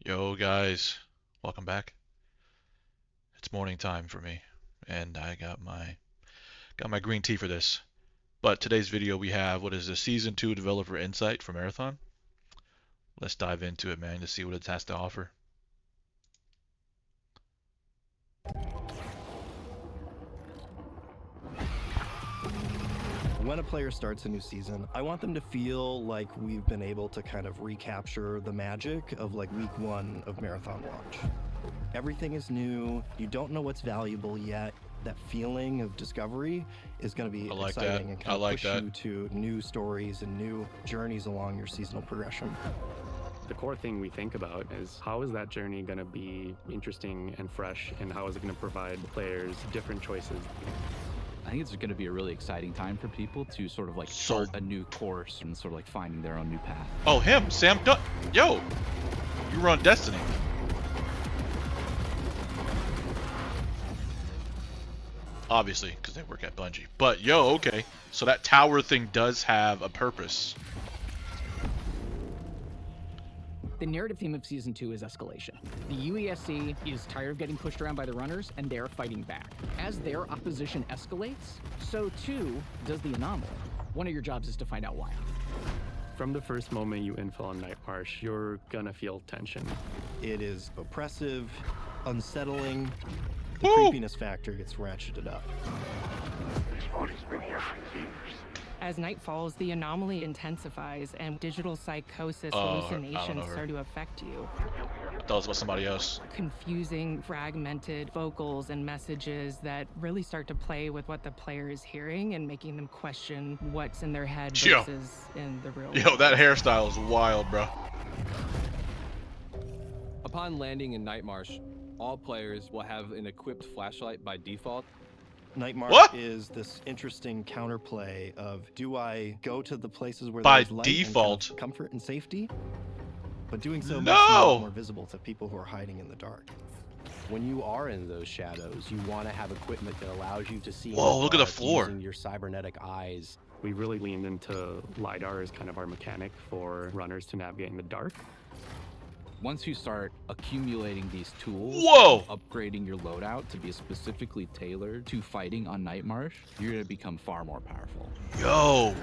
Yo guys, welcome back. It's morning time for me, and I got my green tea for this. But today's video we have what is the season 2 developer insight for Marathon. Let's dive into it, man, to see what it has to offer. When a player starts a new season, I want them to feel like we've been able to kind of recapture the magic of like week 1 of Marathon launch. Everything is new, you don't know what's valuable yet. That feeling of discovery is going to be exciting and kind of push you to new stories and new journeys along your seasonal progression. The core thing we think about is how is that journey going to be interesting and fresh, and how is it going to provide players different choices? I think it's going to be a really exciting time for people to sort of like start a new course and sort of like finding their own new path. Oh, him, Sam Dunn. Yo, you run Destiny. Obviously, because they work at Bungie. But yo, okay. So that tower thing does have a purpose. The narrative theme of Season 2 is escalation. The UESC is tired of getting pushed around by the runners, and they're fighting back. As their opposition escalates, so too does the anomaly. One of your jobs is to find out why. From the first moment you infill on Night Marsh, you're gonna feel tension. It is oppressive, unsettling. The creepiness factor gets ratcheted up. This body's been here for years. As night falls, the anomaly intensifies and digital psychosis hallucinations start to affect you. I thought it was about somebody else. Confusing, fragmented vocals and messages that really start to play with what the player is hearing and making them question what's in their head versus in the real world. Yo, that hairstyle is wild, bro. Upon landing in Night Marsh, all players will have an equipped flashlight by default. Night Marsh is this interesting counterplay of, do I go to the places where there's light and kind of comfort and safety? But doing so makes you more visible to people who are hiding in the dark. When you are in those shadows, you want to have equipment that allows you to see. Whoa, look at the floor. Using your cybernetic eyes. We really leaned into LiDAR as kind of our mechanic for runners to navigate in the dark. Once you start accumulating these tools, upgrading your loadout to be specifically tailored to fighting on Night Marsh, you're going to become far more powerful. Yo!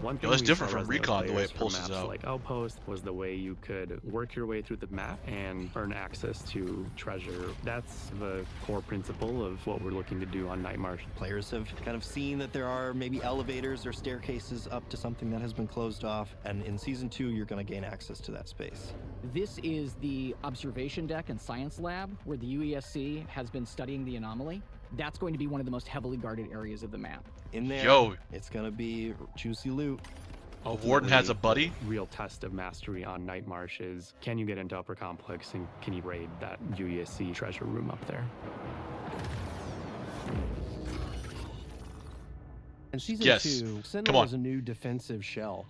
One thing that's different from Recon, the way it pulls out. Like Outpost was the way you could work your way through the map and earn access to treasure. That's the core principle of what we're looking to do on Night Marsh. Players have kind of seen that there are maybe elevators or staircases up to something that has been closed off, and in Season 2 you're going to gain access to that space. This is the observation deck and science lab where the UESC has been studying the anomaly. That's going to be one of the most heavily guarded areas of the map. In there, it's going to be juicy loot. Warden has a buddy? Real test of mastery on Night Marsh is, can you get into Upper Complex and can you raid that UESC treasure room up there? In Season 2, Sentinel is a new defensive shell.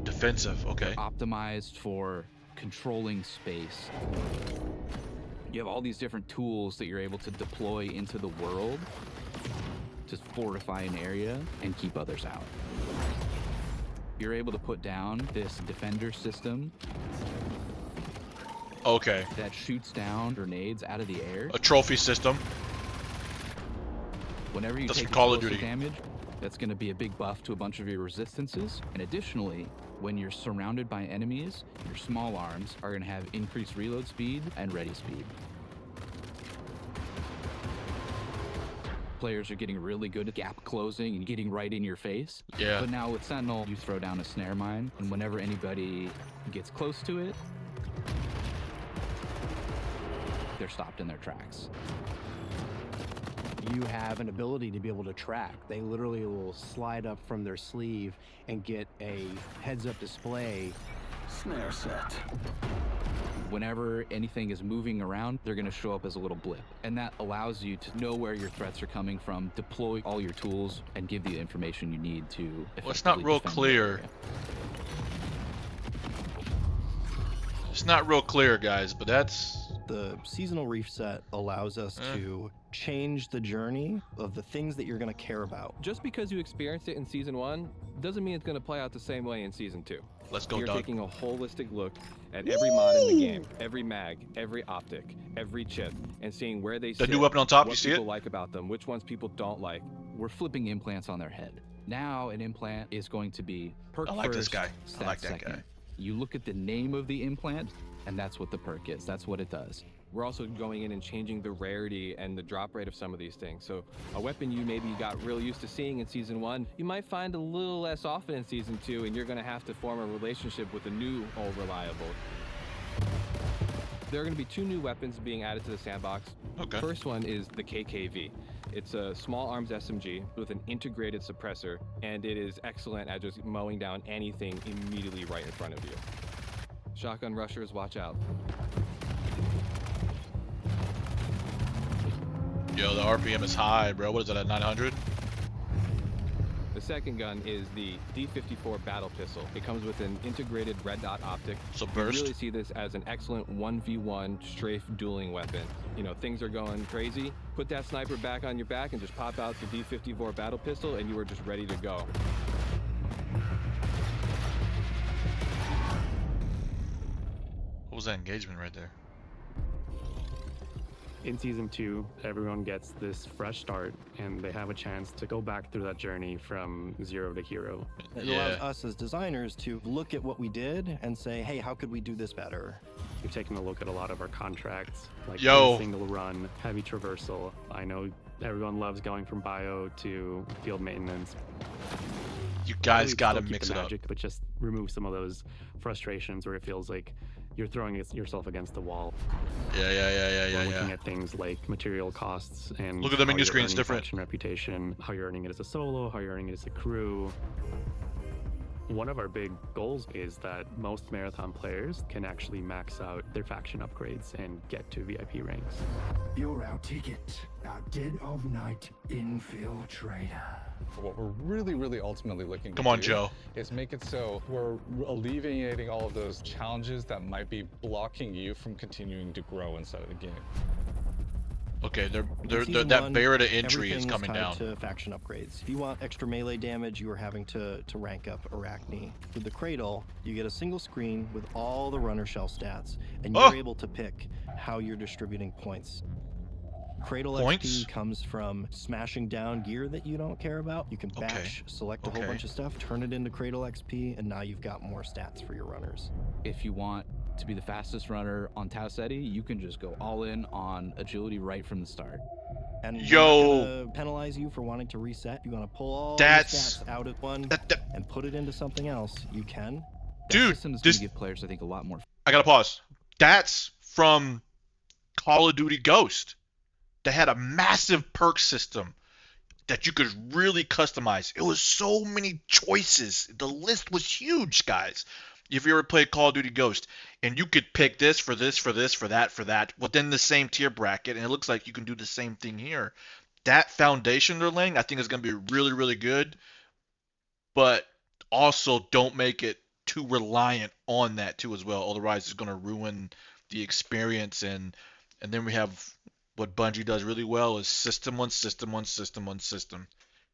Defensive, okay. Optimized for controlling space. You have all these different tools that you're able to deploy into the world to fortify an area and keep others out. You're able to put down this defender system. That shoots down grenades out of the air. A trophy system. Whenever you take Call of Duty damage, that's going to be a big buff to a bunch of your resistances. And additionally, when you're surrounded by enemies, your small arms are going to have increased reload speed and ready speed. Players are getting really good at gap closing and getting right in your face. Yeah. But now with Sentinel, you throw down a snare mine, and whenever anybody gets close to it, they're stopped in their tracks. You have an ability to be able to track. They literally will slide up from their sleeve and get a heads-up display. Snare set. Whenever anything is moving around, they're going to show up as a little blip. And that allows you to know where your threats are coming from, deploy all your tools, and give you the information you need to Well, it's not real clear. It's not real clear, guys, but that's... The seasonal reset allows us to change the journey of the things that you're going to care about. Just because you experienced it in Season 1 doesn't mean it's going to play out the same way in Season 2. Let's go, You're Doug. taking a holistic look at every mod in the game, every mag, every optic, every chip, and seeing where they The sit, new weapon on top, what you see people it? like about them, which ones people don't like. We're flipping implants on their head. Now an implant is going to be perk I like this first, guy. I stat like that second. guy. You look at the name of the implant, and that's what the perk is. That's what it does. We're also going in and changing the rarity and the drop rate of some of these things. So a weapon you maybe got real used to seeing in Season 1, you might find a little less often in Season 2, and you're going to have to form a relationship with a new old reliable. There are going to be 2 new weapons being added to the sandbox. Okay. First one is the KKV. It's a small arms SMG with an integrated suppressor, and it is excellent at just mowing down anything immediately right in front of you. Shotgun rushers, watch out. Yo, the RPM is high, bro. What is that, at 900? The second gun is the D54 battle pistol. It comes with an integrated red dot optic. So I burst. really see this as an excellent 1v1 strafe dueling weapon. You know, things are going crazy. Put that sniper back on your back and just pop out the D54 battle pistol and you are just ready to go. What was that engagement right there? In Season 2, everyone gets this fresh start, and they have a chance to go back through that journey from zero to hero. It allows us as designers to look at what we did and say, hey, how could we do this better? We've taken a look at a lot of our contracts, like Yo. single run, heavy traversal. I know everyone loves going from bio to field maintenance. You guys Really gotta still keep mix the it up. magic, but just remove some of those frustrations where it feels like you're throwing yourself against the wall. Yeah. We're looking at things like material costs and Look at the how menu you're screen, it's earning different. faction reputation, how you're earning it as a solo, how you're earning it as a crew. One of our big goals is that most marathon players can actually max out their faction upgrades and get to VIP ranks. You're our ticket, our dead of night infiltrator. What we're really ultimately looking to Come on, do Joe. is make it so we're alleviating all of those challenges that might be blocking you from continuing to grow inside of the game. Okay, Season that 1, barrier to entry is everything coming tied down. to faction upgrades. If you want extra melee damage, you are having to rank up Arachne. With the Cradle, you get a single screen with all the runner shell stats, and you're able to pick how you're distributing points. Cradle Points? XP comes from smashing down gear that you don't care about. You can batch, select a whole bunch of stuff, turn it into Cradle XP, and now you've got more stats for your runners. If you want to be the fastest runner on Tau Ceti, you can just go all in on agility right from the start. And Yo. we're not gonna penalize you for wanting to reset. You want to pull all your That's- stats out of one and put it into something else, you can. That Dude, system is going this- to give players, I think, a lot more. I gotta pause. That's from Call of Duty Ghost. They had a massive perk system that you could really customize. It was so many choices. The list was huge, guys. If you ever played Call of Duty Ghost, and you could pick this, for that, within the same tier bracket, and it looks like you can do the same thing here. That foundation they're laying, I think, is going to be really, really good. But also, don't make it too reliant on that too as well. Otherwise, it's going to ruin the experience. And then we have what Bungie does really well is system on system on system on system.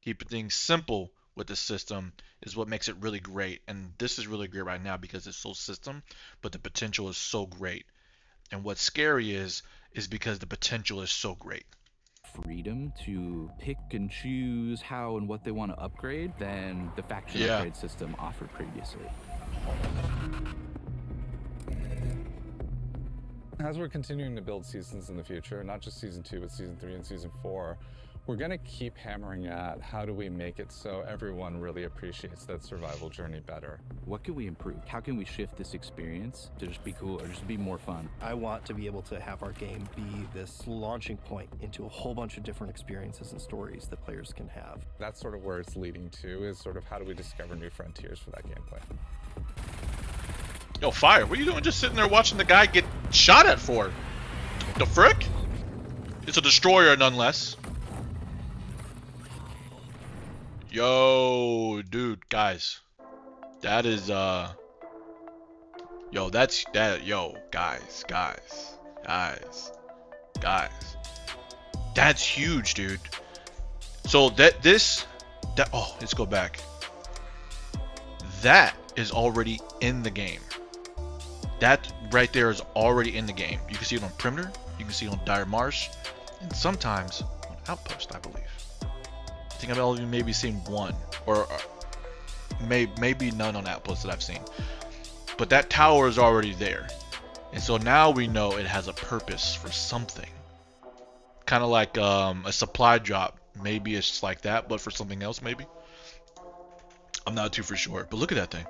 Keeping things simple with the system is what makes it really great. And this is really great right now because it's so system, but the potential is so great. And what's scary is because the potential is so great. Freedom to pick and choose how and what they want to upgrade than the faction Yeah. upgrade system offered previously. As we're continuing to build seasons in the future, not just Season 2, but Season 3 and Season 4, we're going to keep hammering at how do we make it so everyone really appreciates that survival journey better. What can we improve? How can we shift this experience to just be cool or just be more fun? I want to be able to have our game be this launching point into a whole bunch of different experiences and stories that players can have. That's sort of where it's leading to, is sort of how do we discover new frontiers for that gameplay. Yo, Fire, what are you doing just sitting there watching the guy get shot at for? The frick? It's a destroyer nonetheless. Yo, dude, guys. That is, yo, that's, guys. That's huge, dude. So oh, let's go back. That is already in the game. That right there is already in the game. You can see it on Perimeter, you can see it on Dire Marsh, and sometimes on Outpost, I believe. I think I've only maybe seen one, or maybe none on Outpost that I've seen. But that tower is already there. And so now we know it has a purpose for something. Kind of like a supply drop. Maybe it's like that, but for something else maybe. I'm not too for sure. But look at that thing.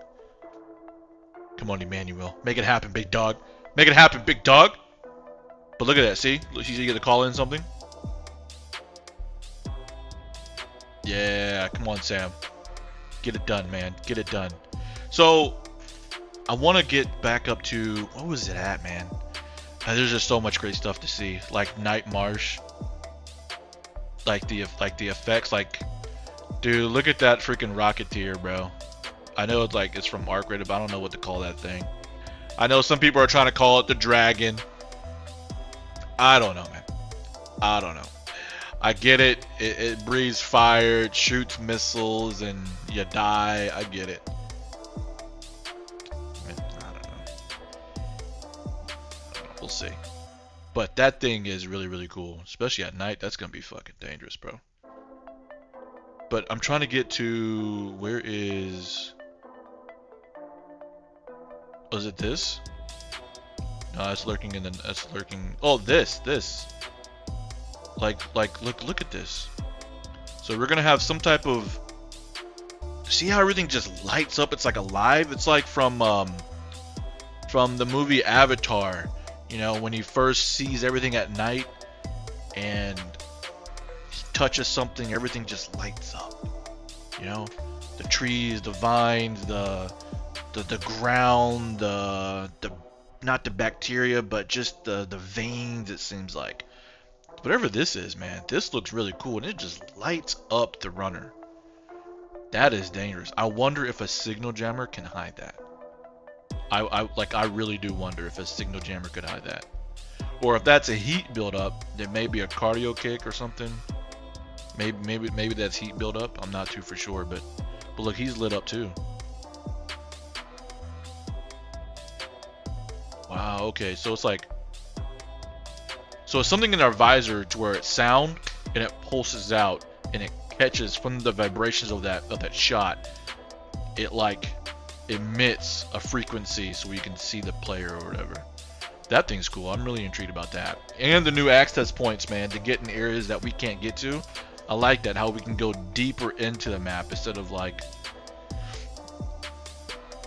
Come on, Emmanuel. Make it happen, big dog. Make it happen, big dog. But look at that. See? You get to call in something. Yeah, come on, Sam. Get it done, man. Get it done. So, I want to get back up to... What was it at, man? There's just so much great stuff to see. Like Night Marsh. Like the effects. Like, dude, look at that freaking Rocketeer, bro. I know it's from Arc Rated, but I don't know what to call that thing. I know some people are trying to call it the Dragon. I don't know, man. I don't know. I get it. It breathes fire, it shoots missiles, and you die. I get it. I don't know. We'll see. But that thing is really, really cool. Especially at night. That's going to be fucking dangerous, bro. But I'm trying to get to... Where is... Was it this? No, it's lurking in the... That's lurking... Oh, this. Like, look at this. So we're gonna have some type of... See how everything just lights up? It's like alive. It's like from the movie Avatar. You know, when he first sees everything at night and he touches something, everything just lights up. You know, the trees, the vines, the ground, the not the bacteria, but just the veins. It seems like. Whatever this is, man, this looks really cool, and it just lights up the runner. That is dangerous. I wonder if a signal jammer can hide that. I really do wonder if a signal jammer could hide that. Or if that's a heat buildup, then maybe a cardio kick or something. Maybe that's heat buildup. I'm not too for sure, but look, he's lit up too. Wow. Okay, so it's like. So it's something in our visor to where it's sound and it pulses out and it catches from the vibrations of that shot. It like emits a frequency so we can see the player or whatever. That thing's cool. I'm really intrigued about that. And the new access points, man, to get in areas that we can't get to. I like that, how we can go deeper into the map instead of like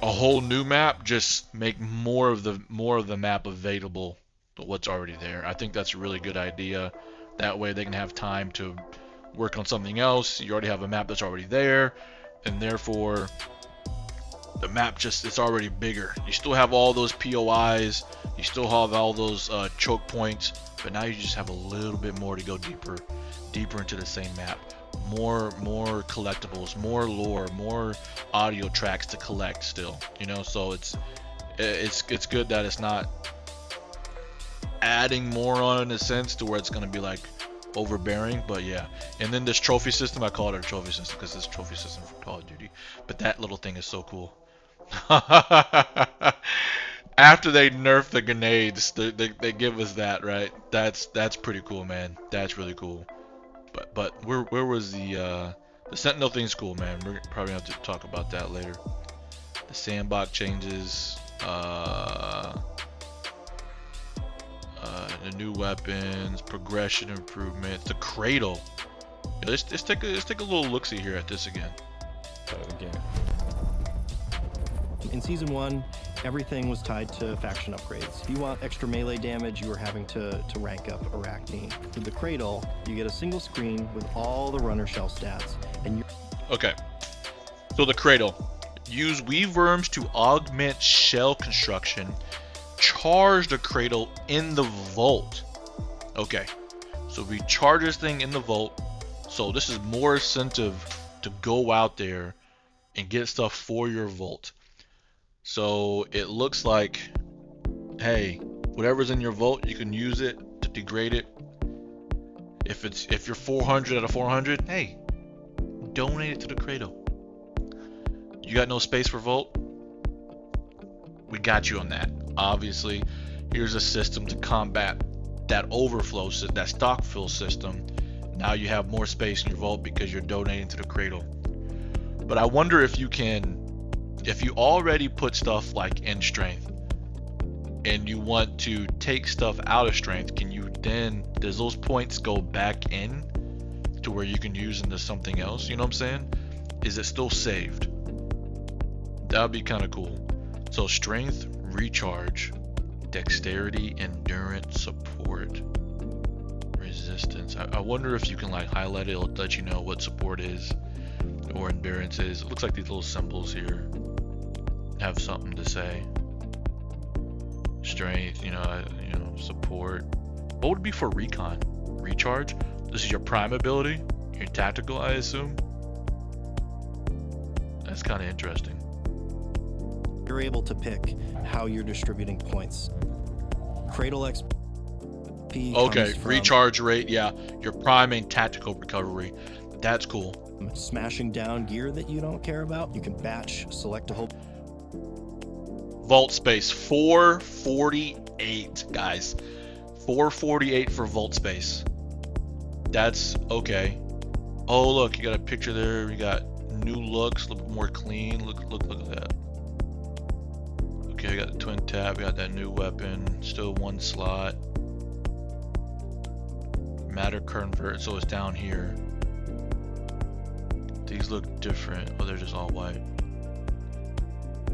a whole new map. Just make more of the map available. What's already there. I think that's a really good idea. That way they can have time to work on something else. You already have a map that's already there, and therefore the map it's already bigger. You still have all those POIs, you still have all those choke points, but now you just have a little bit more to go deeper into the same map. More collectibles, more lore, more audio tracks to collect still. You know, so it's good that it's not adding more on in a sense to where it's going to be like overbearing. But yeah, and then this trophy system, I call it a trophy system because it's a trophy system for Call of Duty, but that little thing is so cool. After they nerf the grenades, they give us that, right? That's pretty cool, man. That's really cool. But where was the Sentinel thing's cool, man. We're probably gonna have to talk about that later. The sandbox changes, the new weapons, progression improvements, the Cradle. Yeah, let's take a little look-see here at this again. In Season 1, everything was tied to faction upgrades. If you want extra melee damage, you were having to rank up Arachne. With the Cradle, you get a single screen with all the runner shell stats, and Okay, so the Cradle. Use weave worms to augment shell construction. Charge the Cradle in the vault. Okay, so we charge this thing in the vault. So this is more incentive to go out there and get stuff for your vault. So it looks like, hey, whatever's in your vault, you can use it to degrade it. If you're 400 out of 400, hey, donate it to the Cradle. You got no space for vault? We got you on that. Obviously, here's a system to combat that overflow, that stock fill system. Now you have more space in your vault because you're donating to the Cradle. But I wonder if you already put stuff like in strength and you want to take stuff out of strength, does those points go back in to where you can use into something else? You know what I'm saying? Is it still saved? That would be kind of cool. So strength, recharge, dexterity, endurance, support, resistance. I wonder if you can like highlight it, it'll let you know what support is or endurance is. It looks like these little symbols here have something to say. Strength, support. What would it be for recon? Recharge? This is your prime ability? Your tactical, I assume? That's kind of interesting. You're able to pick how you're distributing points. Cradle XP. Okay, recharge rate, yeah. Your prime and tactical recovery. That's cool. Smashing down gear that you don't care about. You can batch, select a whole. Vault space, 448, guys. 448 for vault space. That's okay. Oh, look, you got a picture there. We got new looks, a little bit more clean. Look at that. Okay, I got the twin tap, we got that new weapon, still one slot. Matter convert, so it's down here. These look different. Oh, they're just all white.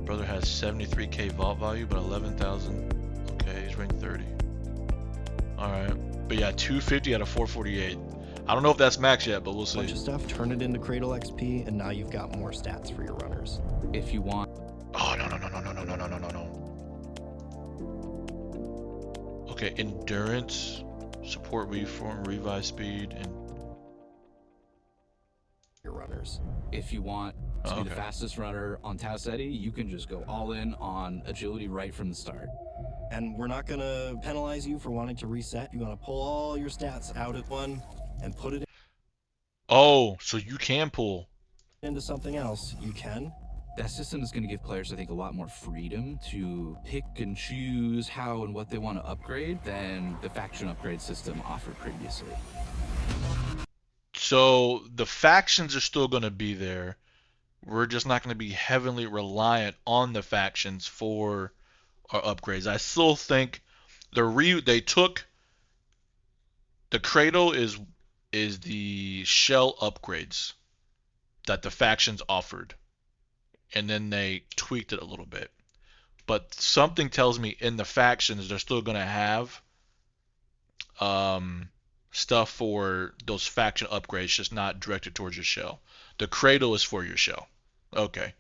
Brother has 73k vault value, but 11,000. Okay, he's rank 30. Alright. But yeah, 250 out of 448. I don't know if that's max yet, but we'll see. Bunch of stuff, turn it into Cradle XP, and now you've got more stats for your runners. If you want. Oh, no. Okay, endurance, support, reform, revive speed, and your runners. If you want to be the fastest runner on Tau Ceti, you can just go all in on agility right from the start. And we're not gonna penalize you for wanting to reset. You wanna pull all your stats out of one and put it oh, so you can pull into something else. You can. That system is going to give players, I think, a lot more freedom to pick and choose how and what they want to upgrade than the faction upgrade system offered previously. So the factions are still going to be there. We're just not going to be heavily reliant on the factions for our upgrades. I still think they took the Cradle is the shell upgrades that the factions offered. And then they tweaked it a little bit. But something tells me in the factions they're still going to have stuff for those faction upgrades, just not directed towards your shell. The Cradle is for your shell. Okay.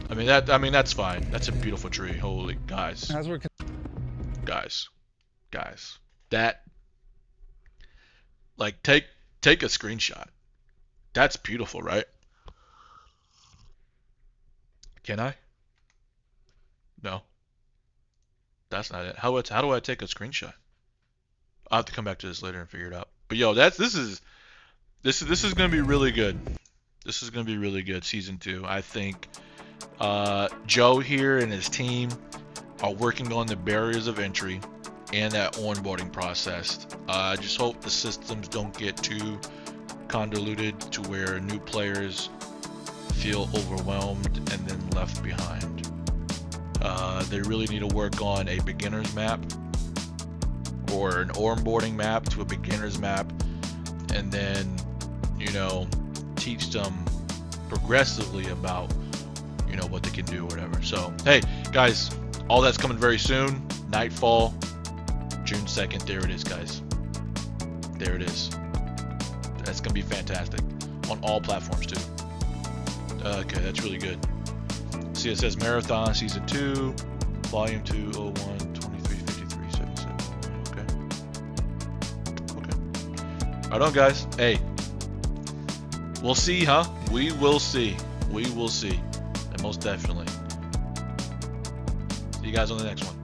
I mean that's fine. That's a beautiful tree. Holy guys. Guys. That like take a screenshot. That's beautiful, right? Can I? No. That's not it. How do I take a screenshot? I'll have to come back to this later and figure it out. But yo, this is gonna be really good. This is gonna be really good, season 2. I think Joe here and his team are working on the barriers of entry and that onboarding process. I just hope the systems don't get too convoluted to where new players feel overwhelmed and then left behind. They really need to work on a beginner's map or an onboarding map to a beginner's map, and then teach them progressively about what they can do or whatever. So hey guys, all that's coming very soon. Nightfall, June 2nd. There it is, guys. There it is. That's gonna be fantastic on all platforms too. Okay, that's really good. See, it says Marathon Season 2, Volume 2, 01, 23, 53, 77. Okay. Right on, guys. Hey, we'll see, huh? We will see. We will see. And most definitely. See you guys on the next one.